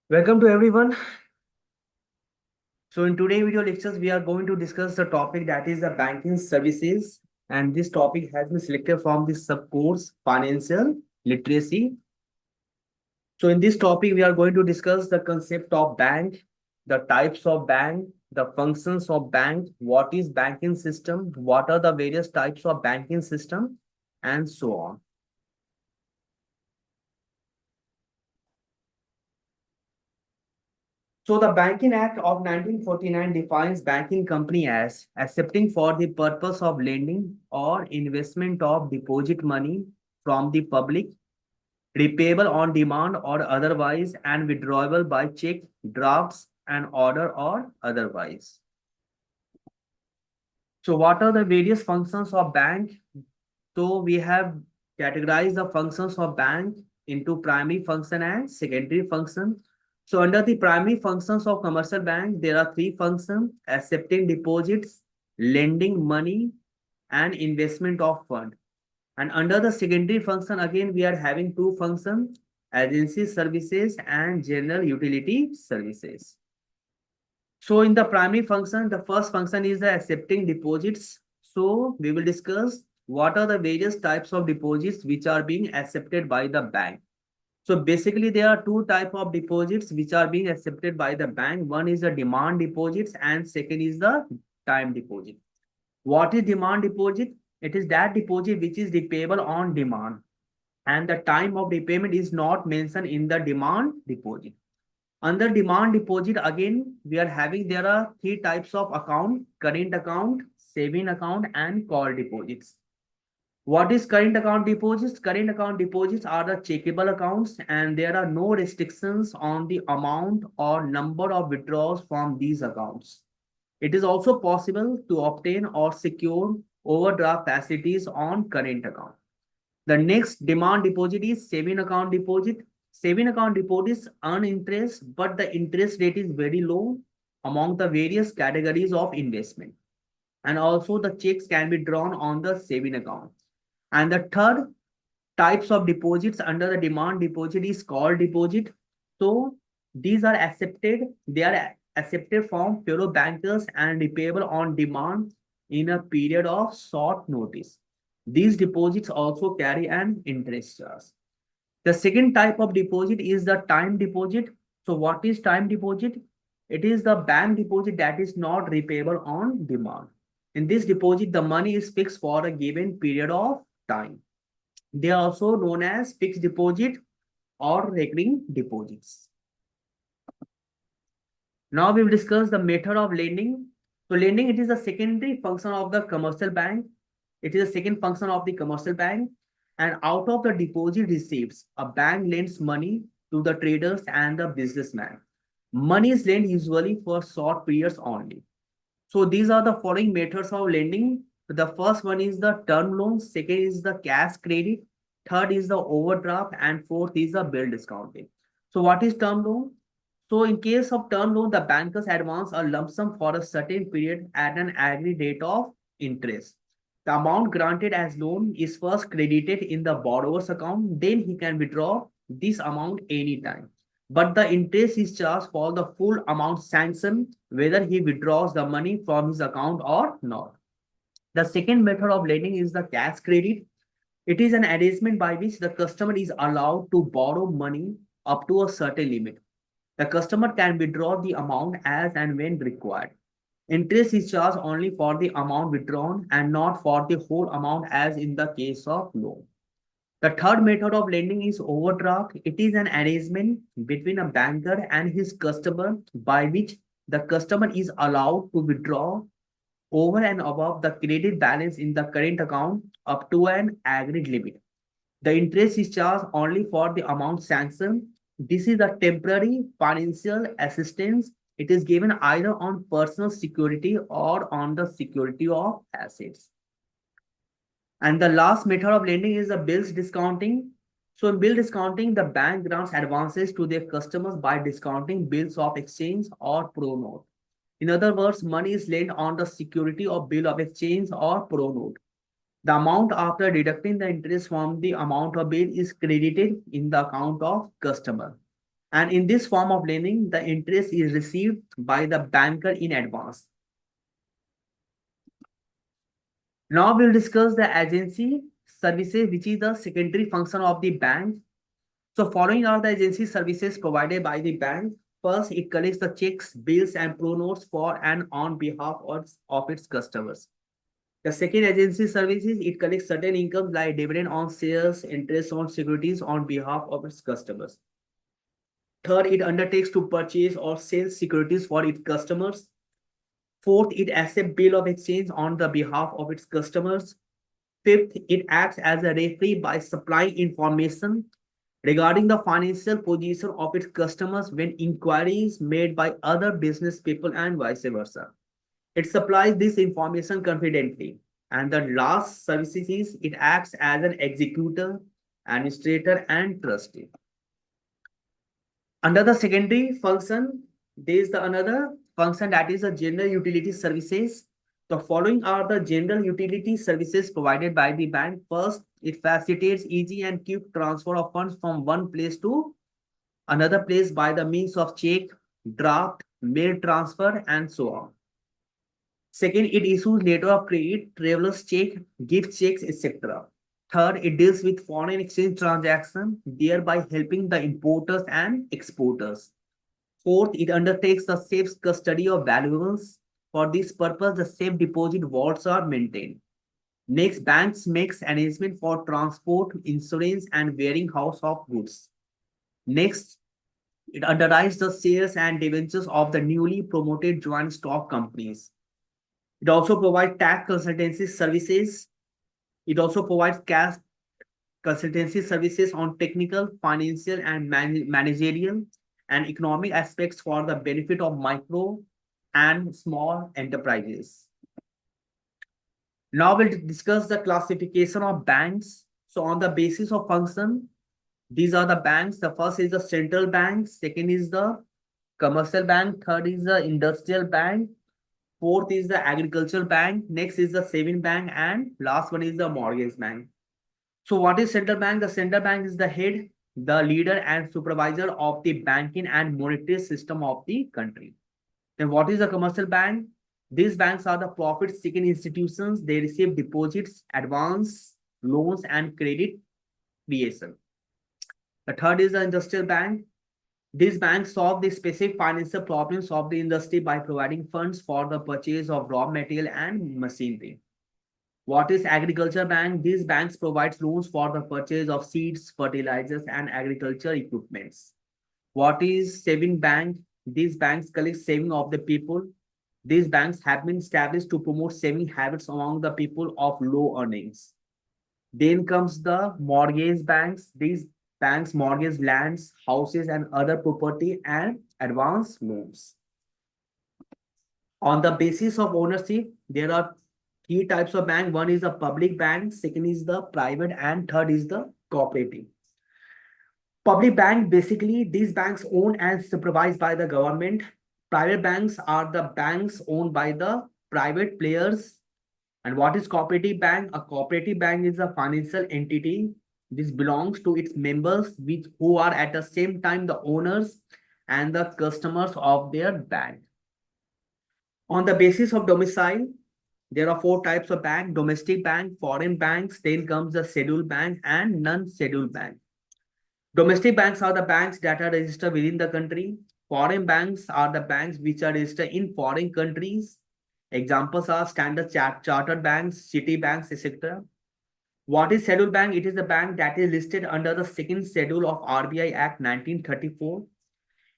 Welcome to everyone. So in today's video lectures, we are going to discuss the topic that is the banking services. And this topic has been selected from the subcourse financial literacy. So in this topic, we are going to discuss the concept of bank, the types of bank, the functions of bank, what is banking system, what are the various types of banking system, and so on. So the Banking Act of 1949 defines banking company as accepting for the purpose of lending or investment of deposit money from the public, repayable on demand or otherwise, and withdrawable by check, drafts, and order or otherwise. So what are the various functions of bank? So we have categorized the functions of bank into primary function and secondary function. So under the primary functions of commercial bank, there are three functions: accepting deposits, lending money, and investment of fund. And under the secondary function, again, we are having two functions: agency services and general utility services. So in the primary function, the first function is the accepting deposits. So we will discuss what are the various types of deposits which are being accepted by the bank. So basically there are two types of deposits which are being accepted by the bank. One is the demand deposits and second is the time deposit. What is demand deposit? It is that deposit which is repayable on demand and the time of repayment is not mentioned in the demand deposit. Under demand deposit, again, we are having there are three types of account: current account, saving account, and call deposits. What is current account deposits? Current account deposits are the checkable accounts and there are no restrictions on the amount or number of withdrawals from these accounts. It is also possible to obtain or secure overdraft facilities on current account. The next demand deposit is saving account deposit. Saving account deposits earn interest, but the interest rate is very low among the various categories of investment. And also the checks can be drawn on the saving account. And the third types of deposits under the demand deposit is call deposit. So these are accepted, they are accepted from fellow bankers and repayable on demand in a period of short notice. These deposits also carry an interest charge. The second type of deposit is the time deposit. So what is time deposit? It is the bank deposit that is not repayable on demand. In this deposit, the money is fixed for a given period of time. They are also known as fixed deposit or recurring deposits. Now we will discuss the method of lending. So lending, it is a secondary function of the commercial bank. It is a second function of the commercial bank. And out of the deposit receipts, a bank lends money to the traders and the businessman. Money is lent usually for short periods only. So these are the following methods of lending. The first one is the term loan, second is the cash credit, third is the overdraft, and fourth is the bill discounting. So what is term loan? So in case of term loan, the bankers advance a lump sum for a certain period at an agreed rate of interest. The amount granted as loan is first credited in the borrower's account, then he can withdraw this amount anytime. But the interest is charged for the full amount sanctioned, whether he withdraws the money from his account or not. The second method of lending is the cash credit. It is an arrangement by which the customer is allowed to borrow money up to a certain limit. The customer can withdraw the amount as and when required. Interest is charged only for the amount withdrawn and not for the whole amount as in the case of loan. The third method of lending is overdraft. It is an arrangement between a banker and his customer by which the customer is allowed to withdraw over and above the credit balance in the current account up to an agreed limit. The interest is charged only for the amount sanctioned. This is a temporary financial assistance. It is given either on personal security or on the security of assets. And the last method of lending is the bills discounting. So in bill discounting, the bank grants advances to their customers by discounting bills of exchange or pro note. In other words, money is lent on the security of bill of exchange or pro note. The amount after deducting the interest from the amount of bill is credited in the account of customer. And in this form of lending, the interest is received by the banker in advance. Now we'll discuss the agency services, which is the secondary function of the bank. So following are the agency services provided by the bank. First, it collects the checks, bills, and pro notes for and on behalf of its customers. The second agency services, it collects certain incomes like dividend on shares, interest on securities on behalf of its customers. Third, it undertakes to purchase or sell securities for its customers. Fourth, it accepts bill of exchange on the behalf of its customers. Fifth, it acts as a referee by supplying information regarding the financial position of its customers when inquiries made by other business people and vice versa. It supplies this information confidently. And the last services is it acts as an executor, administrator, and trustee. Under the secondary function, there is the another function that is the general utility services. The following are the general utility services provided by the bank. First, it facilitates easy and quick transfer of funds from one place to another place by the means of check, draft, mail transfer, and so on. Second, it issues letter of credit, traveler's check, gift checks, etc. Third, it deals with foreign exchange transaction, thereby helping the importers and exporters. Fourth, it undertakes the safe custody of valuables. For this purpose, the safe deposit vaults are maintained. Next, banks makes arrangement for transport, insurance, and warehouse of goods. Next, it underwrites the shares and debentures of the newly promoted joint stock companies. It also provides tax consultancy services. It also provides cash consultancy services on technical, financial, and managerial and economic aspects for the benefit of micro and small enterprises. Now we'll discuss the classification of banks. So on the basis of function, these are the banks. The first is the central bank. Second is the commercial bank. Third is the industrial bank. Fourth is the agricultural bank. Next is the saving bank. And last one is the mortgage bank. So what is central bank? The central bank is the head, the leader and supervisor of the banking and monetary system of the country. Then what is the commercial bank? These banks are the profit-seeking institutions. They receive deposits, advance, loans, and credit creation. The third is the industrial bank. These banks solve the specific financial problems of the industry by providing funds for the purchase of raw material and machinery. What is agriculture bank? These banks provide loans for the purchase of seeds, fertilizers, and agriculture equipments. What is saving bank? These banks collect saving of the people. These banks have been established to promote saving habits among the people of low earnings. Then comes the mortgage banks. These banks mortgage lands, houses, and other property and advance loans. On the basis of ownership, there are three types of bank. One is the public bank, second is the private, and third is the cooperative. Public bank, basically, these banks owned and supervised by the government. Private banks are the banks owned by the private players. And what is cooperative bank? A cooperative bank is a financial entity. This belongs to its members, who are at the same time the owners and the customers of their bank. On the basis of domicile, there are four types of bank: domestic bank, foreign banks, then comes the scheduled bank and non-scheduled bank. Domestic banks are the banks that are registered within the country. Foreign banks are the banks which are registered in foreign countries. Examples are Standard Chartered banks, City banks, etc. What is scheduled bank? It is the bank that is listed under the second schedule of RBI Act 1934.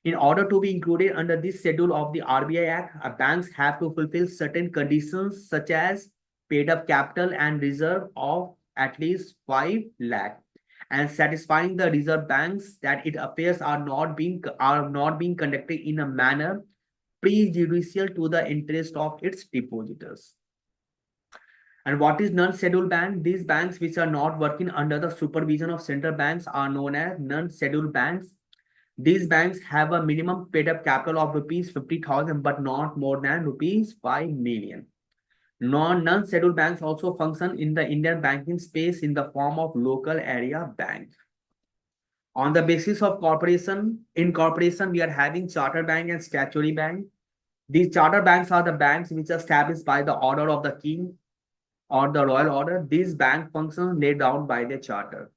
In order to be included under this schedule of the RBI Act, banks have to fulfill certain conditions such as paid up capital and reserve of at least 5 lakh and satisfying the reserve banks that it appears are not being conducted in a manner prejudicial to the interest of its depositors. And what is non-scheduled bank? These banks which are not working under the supervision of central banks are known as non-scheduled banks. These banks have a minimum paid up capital of rupees 50,000 but not more than rupees 5 million. Non-scheduled banks also function in the Indian banking space in the form of local area bank. On the basis of incorporation, we are having charter bank and statutory bank. These charter banks are the banks which are established by the order of the king or the royal order. These bank functions laid down by the charter.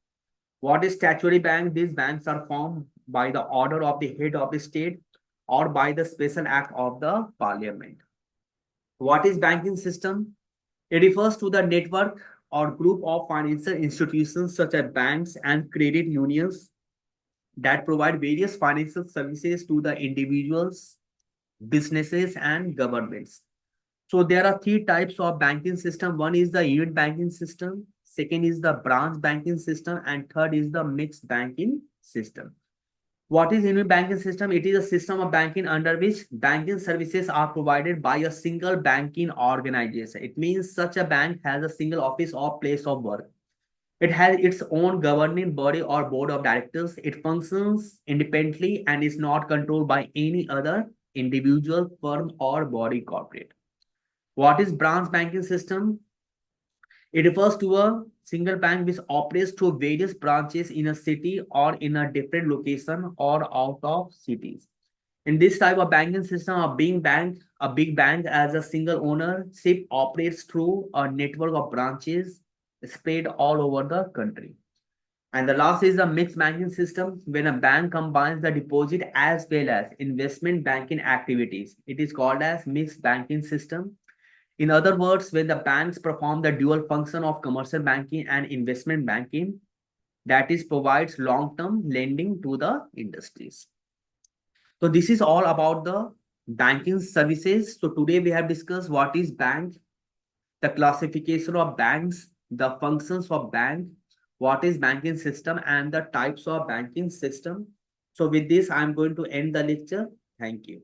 What is statutory bank? These banks are formed by the order of the head of the state or by the special act of the parliament. What is banking system? It refers to the network or group of financial institutions such as banks and credit unions that provide various financial services to the individuals, businesses, and governments. So there are three types of banking system. One is the unit banking system, second is the branch banking system, and third is the mixed banking system. What is unit banking system? It is a system of banking under which banking services are provided by a single banking organization. It means such a bank has a single office or place of work. It has its own governing body or board of directors. It functions independently and is not controlled by any other individual, firm, or body corporate. What is branch banking system? It refers to a single bank which operates through various branches in a city or in a different location or out of cities. In this type of banking system, a big bank as a single ownership operates through a network of branches spread all over the country. And the last is the mixed banking system, when a bank combines the deposit as well as investment banking activities. It is called as mixed banking system. In other words, when the banks perform the dual function of commercial banking and investment banking, that is provides long-term lending to the industries. So this is all about the banking services. So today we have discussed what is bank, the classification of banks, the functions of bank, what is banking system, and the types of banking system. So with this, I'm going to end the lecture. Thank you.